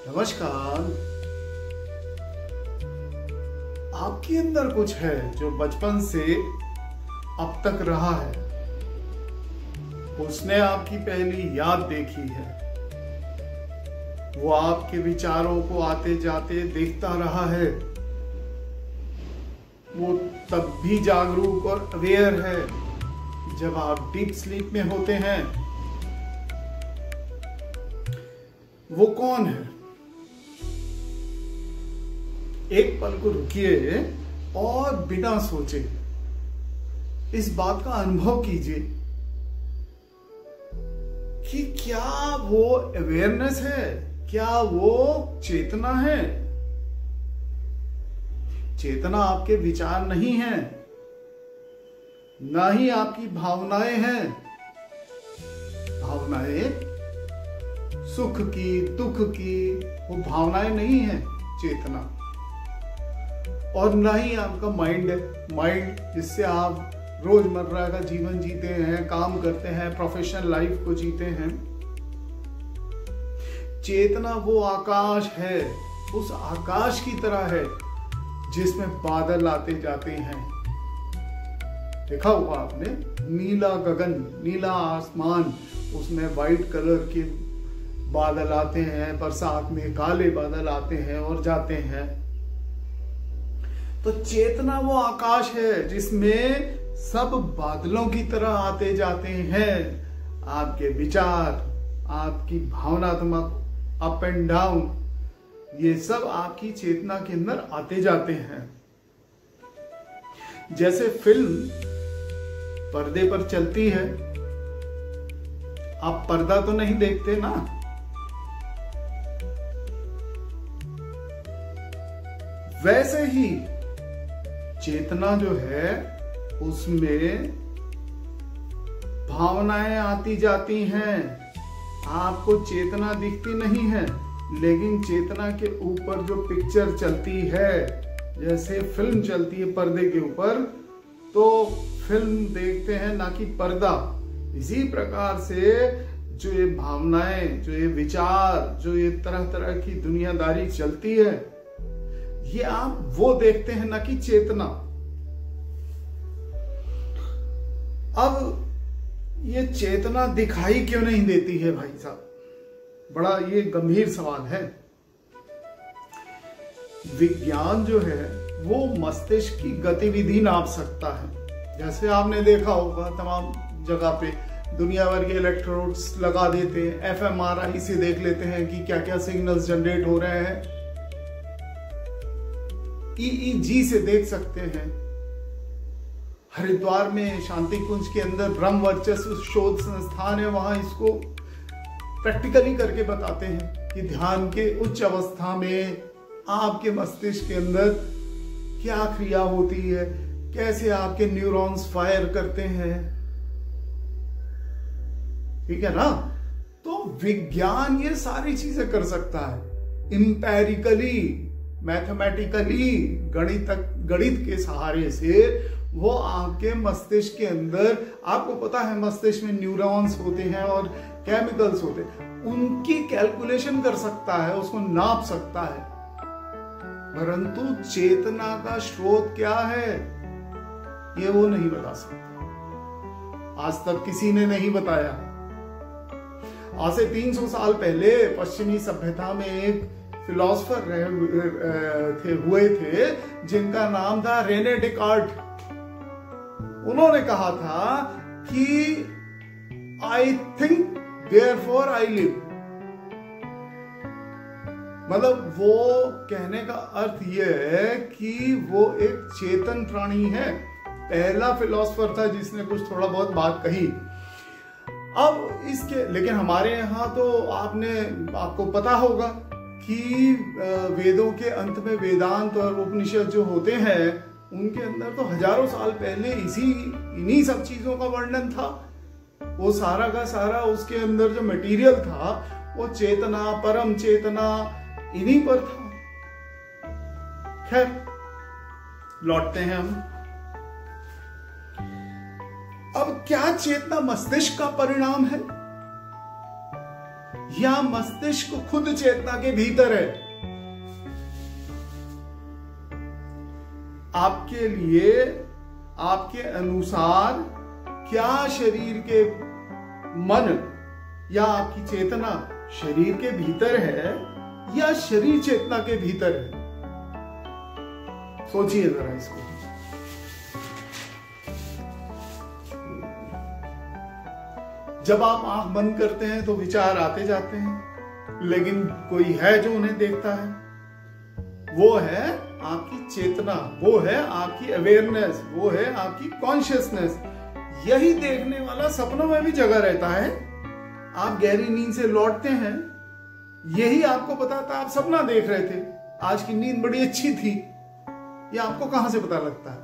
नमस्कार। आपके अंदर कुछ है जो बचपन से अब तक रहा है। उसने आपकी पहली याद देखी है। वो आपके विचारों को आते जाते देखता रहा है। वो तब भी जागरूक और अवेयर है जब आप डीप स्लीप में होते हैं। वो कौन है? एक पल को रुकिए और बिना सोचे इस बात का अनुभव कीजिए कि क्या वो अवेयरनेस है, क्या वो चेतना है। चेतना आपके विचार नहीं है, ना ही आपकी भावनाएं हैं। भावनाएं सुख की, दुख की, वो भावनाएं नहीं है चेतना। और ना ही आपका माइंड है, माइंड जिससे आप रोजमर्रा का जीवन जीते हैं, काम करते हैं, प्रोफेशनल लाइफ को जीते हैं। चेतना वो आकाश है, उस आकाश की तरह है जिसमें बादल आते जाते हैं। देखा होगा आपने, नीला गगन, नीला आसमान, उसमें व्हाइट कलर के बादल आते हैं, बरसात में काले बादल आते हैं और जाते हैं। तो चेतना वो आकाश है जिसमें सब बादलों की तरह आते जाते हैं। आपके विचार, आपकी भावनात्मक अप एंड डाउन, ये सब आपकी चेतना के अंदर आते जाते हैं। जैसे फिल्म पर्दे पर चलती है, आप पर्दा तो नहीं देखते ना। वैसे ही चेतना जो है उसमें भावनाएं आती जाती हैं। आपको चेतना दिखती नहीं है, लेकिन चेतना के ऊपर जो पिक्चर चलती है, जैसे फिल्म चलती है पर्दे के ऊपर, तो फिल्म देखते हैं ना कि पर्दा। इसी प्रकार से जो ये भावनाएं, जो ये विचार, जो ये तरह तरह की दुनियादारी चलती है, ये आप वो देखते हैं ना कि चेतना। अब ये चेतना दिखाई क्यों नहीं देती है भाई साहब? बड़ा ये गंभीर सवाल है। विज्ञान जो है वो मस्तिष्क की गतिविधि नाप सकता है। जैसे आपने देखा होगा तमाम जगह पे दुनिया भर के इलेक्ट्रोड्स लगा देते हैं, एफएमआरआई से देख लेते हैं कि क्या क्या सिग्नल्स जनरेट हो रहे हैं। ईईजी से देख सकते हैं। हरिद्वार में शांति कुंज के अंदर ब्रह्म वर्चस्व शोध संस्थान है, वहां इसको प्रैक्टिकली करके बताते हैं कि ध्यान के उच्च अवस्था में आपके मस्तिष्क के अंदर क्या क्रिया होती है, कैसे आपके न्यूरॉन्स फायर करते हैं। ठीक है ना? तो विज्ञान ये सारी चीजें कर सकता है। इंपेरिकली, मैथमेटिकली, गणित के सहारे से वो आपके मस्तिष्क के अंदर, आपको पता है मस्तिष्क में न्यूरॉन्स होते हैं और केमिकल्स होते हैं, उनकी कैलकुलेशन कर सकता है, उसको नाप सकता है। परंतु चेतना का स्रोत क्या है ये वो नहीं बता सकता। आज तक किसी ने नहीं बताया। आज से 300 साल पहले पश्चिमी सभ्यता में एक फिलोसफर हुए थे जिनका नाम था रेने डेकार्ट। उन्होंने कहा था कि I think therefore I live. मतलब वो कहने का अर्थ यह है कि वो एक चेतन प्राणी है। पहला फिलोसफर था जिसने कुछ थोड़ा बहुत बात कही। अब इसके, लेकिन हमारे यहाँ तो आपको पता होगा कि वेदों के अंत में वेदांत और उपनिषद जो होते हैं, उनके अंदर तो हजारों साल पहले इन्हीं सब चीजों का वर्णन था। वो सारा का सारा उसके अंदर जो मटेरियल था वो चेतना, परम चेतना, इन्हीं पर था। खैर, लौटते हैं हम। अब क्या चेतना मस्तिष्क का परिणाम है? या मस्तिष्क खुद चेतना के भीतर है? आपके लिए, आपके अनुसार क्या शरीर के मन या आपकी चेतना शरीर के भीतर है या शरीर चेतना के भीतर है? सोचिए जरा इसको। जब आप आंख बंद करते हैं तो विचार आते जाते हैं, लेकिन कोई है जो उन्हें देखता है। वो है आपकी चेतना, वो है आपकी अवेयरनेस, वो है आपकी कॉन्शियसनेस। यही देखने वाला सपनों में भी जगा रहता है। आप गहरी नींद से लौटते हैं, यही आपको बताता आप सपना देख रहे थे, आज की नींद बड़ी अच्छी थी। ये आपको कहां से पता लगता है?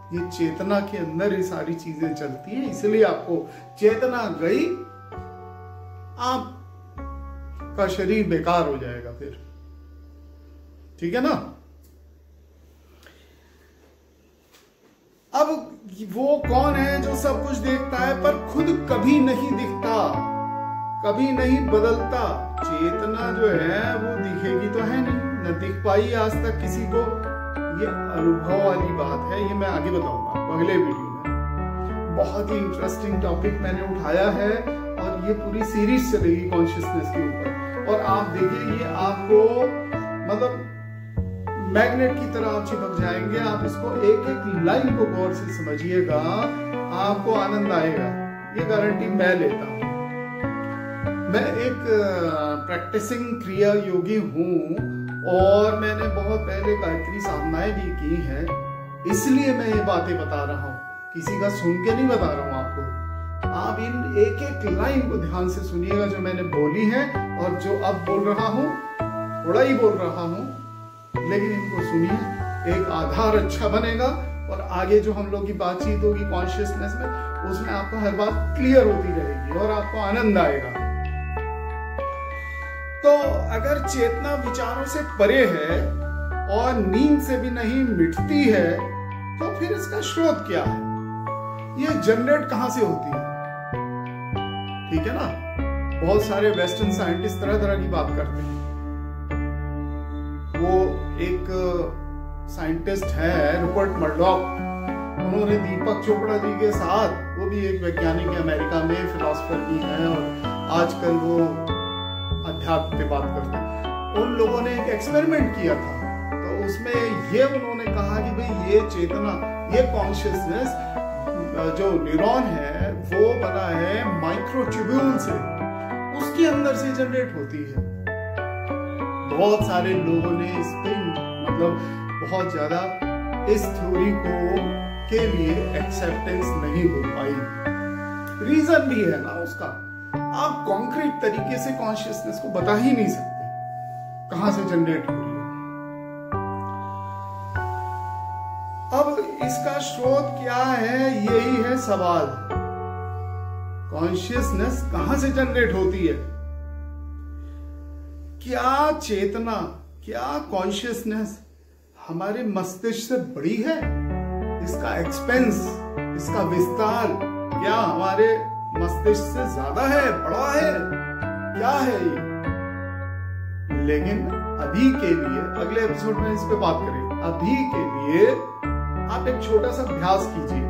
ये चेतना के अंदर ये सारी चीजें चलती हैं, इसलिए आपको चेतना गई, आपका शरीर बेकार हो जाएगा फिर। ठीक है ना? अब वो कौन है जो सब कुछ देखता है पर खुद कभी नहीं दिखता, कभी नहीं बदलता? चेतना जो है वो दिखेगी तो है नहीं, न दिख पाई आज तक किसी को। ये अनुभव वाली बात है, ये मैं आगे बताऊंगा अगले वीडियो में। बहुत ही इंटरेस्टिंग टॉपिक मैंने उठाया है और ये पूरी सीरीज चलेगी कॉन्शियसनेस के ऊपर। और आप देखिए, ये आपको मतलब मैग्नेट की तरह आप चिपक जाएंगे। आप इसको एक एक लाइन को गौर से समझिएगा, आपको आनंद आएगा, ये गारंटी मैं लेता हूं। मैं एक प्रैक्टिसिंग क्रिया योगी हूं और मैंने बहुत पहले गायत्री साधनाएं भी की हैं, इसलिए मैं ये बातें बता रहा हूं, किसी का सुन के नहीं बता रहा हूं आपको। आप इन एक एक लाइन को ध्यान से सुनिएगा जो मैंने बोली है, और जो अब बोल रहा हूं थोड़ा ही बोल रहा हूं, लेकिन इनको सुनिए, एक आधार अच्छा बनेगा और आगे जो हम लोग की बातचीत होगी कॉन्शियसनेस में, उसमें आपको हर बात क्लियर होती रहेगी और आपको आनंद आएगा। तो अगर चेतना विचारों से परे है और नींद से भी नहीं मिटती है, तो फिर इसका स्रोत क्या है? ये जनरेट कहां से होती है? ठीक है ना? बहुत सारे वेस्टर्न साइंटिस्ट तरह तरह की बात करते हैं। वो एक साइंटिस्ट है रूपर्ट मर्डॉक, उन्होंने दीपक चोपड़ा जी के साथ, वो भी एक वैज्ञानिक है, अमेरिका में फिलोसफर भी है और आजकल वो अध्यात्म पे बात करते हैं। उन लोगों ने एक एक्सपेरिमेंट किया था, तो उसमें ये उन्होंने कहा कि भाई ये चेतना, ये कॉन्शियसनेस जो न्यूरॉन है वो बना है माइक्रोट्यूब्यूल से, उसके अंदर से जनरेट होती है। बहुत सारे लोगों ने इस पे मतलब बहुत ज्यादा इस थ्योरी को के लिए एक्सेप्टेंस नहीं हो पाई। रीजन भी है ना उसका, आप कॉन्क्रीट तरीके से कॉन्शियसनेस को बता ही नहीं सकते कहां से जनरेट हो रही है। अब इसका स्रोत क्या है, यही है सवाल। कॉन्शियसनेस कहां से जनरेट होती है? क्या चेतना, क्या कॉन्शियसनेस हमारे मस्तिष्क से बड़ी है? इसका एक्सपेंस, इसका विस्तार क्या हमारे मस्तिष्क से ज्यादा है, बड़ा है, क्या है ये? लेकिन अभी के लिए, अगले एपिसोड में इस पे बात करेंगे। अभी के लिए आप एक छोटा सा अभ्यास कीजिए।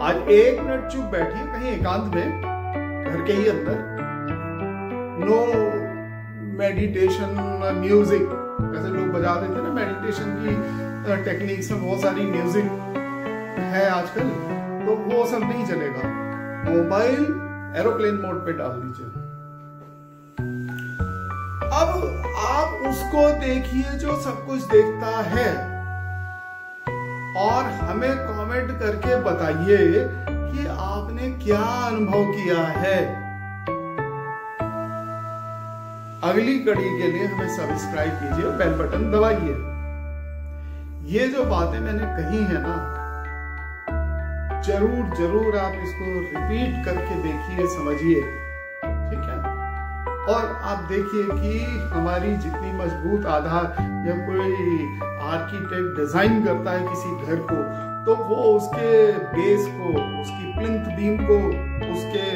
आज 1 मिनट चुप बैठिए कहीं एकांत में, घर के ही अंदर। नो मेडिटेशन म्यूजिक, वैसे लोग बजा देते हैं ना, मेडिटेशन की टेक्निक्स में बहुत सारी म्यूजिक है आजकल, तो वो सब नहीं चलेगा। मोबाइल एरोप्लेन मोड पे डाल दीजिए। अब आप उसको देखिए जो सब कुछ देखता है, और हमें कमेंट करके बताइए कि आपने क्या अनुभव किया है। अगली कड़ी के लिए हमें सब्सक्राइब कीजिए, बेल बटन दबाइए। ये जो बातें मैंने कही है ना, जरूर जरूर आप इसको रिपीट करके देखिए, समझिए, ठीक है? और आप देखिए कि हमारी जितनी मजबूत आधार, जब कोई आर्किटेक्ट डिजाइन करता है किसी घर को, तो वो उसके बेस को, उसकी प्लिंथ बीम को, उसके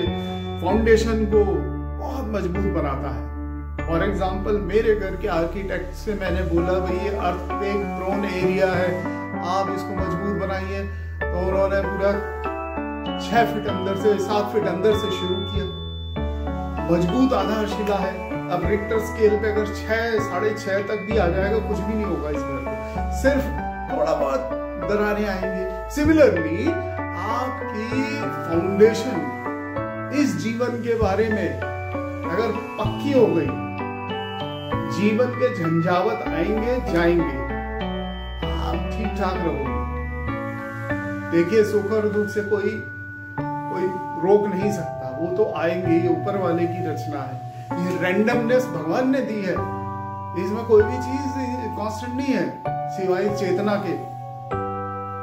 फाउंडेशन को बहुत मजबूत बनाता है। फॉर एग्जाम्पल, मेरे घर के आर्किटेक्ट से मैंने बोला भाई ये अर्थक्वेक प्रोन एरिया है, आप इसको मजबूत बनाइए, तो उन्होंने पूरा 6 फीट अंदर से 7 फीट अंदर से शुरू किया। मजबूत आधारशिला है। अब रिक्टर स्केल पे अगर 6 साढ़े 6 तक भी आ जाएगा कुछ भी नहीं होगा इस घर को, सिर्फ थोड़ा बहुत दरारें आएंगे। सिमिलरली आपकी फाउंडेशन इस जीवन के बारे में अगर पक्की हो गई, जीवन के झंझावत आएंगे जाएंगे, आप ठीक ठाक रहोगे। देखिए, सुख और दुख से कोई रोक नहीं सकता, वो तो आएंगे, ये ऊपर वाले की रचना है। ये रैंडमनेस भगवान ने दी है, इसमें कोई भी चीज कांस्टेंट नहीं है सिवाय चेतना के।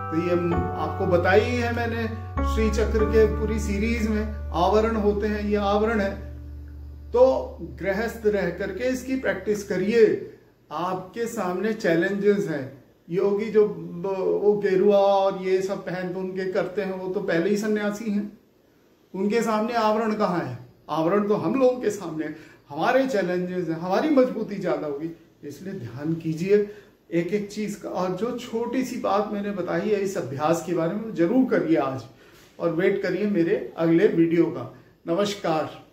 तो ये आपको बताई है मैंने श्री चक्र के पूरी सीरीज में, आवरण होते हैं, ये आवरण है। तो गृहस्थ रह करके इसकी प्रैक्टिस करिए। आपके सामने चैलेंजेस हैं। योगी जो वो गेरुआ और ये सब पहन उनके करते हैं, वो तो पहले ही सन्यासी हैं, उनके सामने आवरण कहाँ है? आवरण तो हम लोगों के सामने है। हमारे चैलेंजेस हैं, हमारी मजबूती ज्यादा होगी, इसलिए ध्यान कीजिए एक एक चीज का। और जो छोटी सी बात मैंने बताई है इस अभ्यास के बारे में, जरूर करिए आज, और वेट करिए मेरे अगले वीडियो का। नमस्कार।